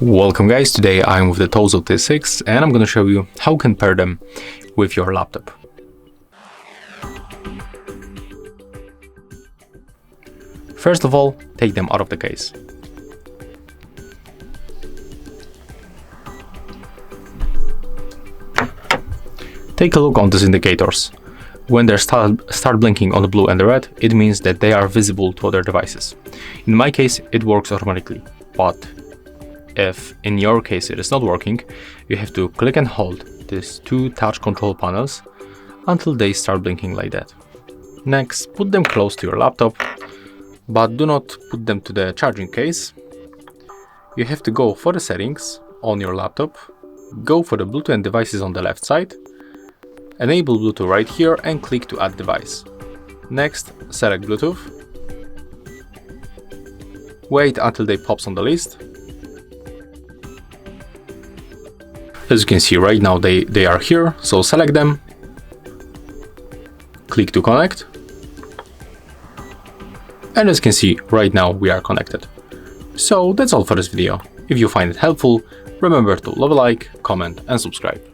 Welcome guys, today I'm with the Tozo T6 and I'm going to show you how you can pair them with your laptop. First of all, take them out of the case. Take a look on these indicators. When they start blinking on the blue and the red, it means that they are visible to other devices. In my case, it works automatically, but if in your case it is not working, you have to click and hold these two touch control panels until they start blinking like that. Next, put them close to your laptop, but do not put them to the charging case. You have to go for the settings on your laptop, go for the Bluetooth and devices on the left side, enable Bluetooth right here and click to add device. Next, select Bluetooth. Wait until they pops on the list. As you can see right now they are here, so select them, click to connect, and as you can see right now we are connected. So that's all for this video. If you find it helpful, remember to leave a like, comment and subscribe.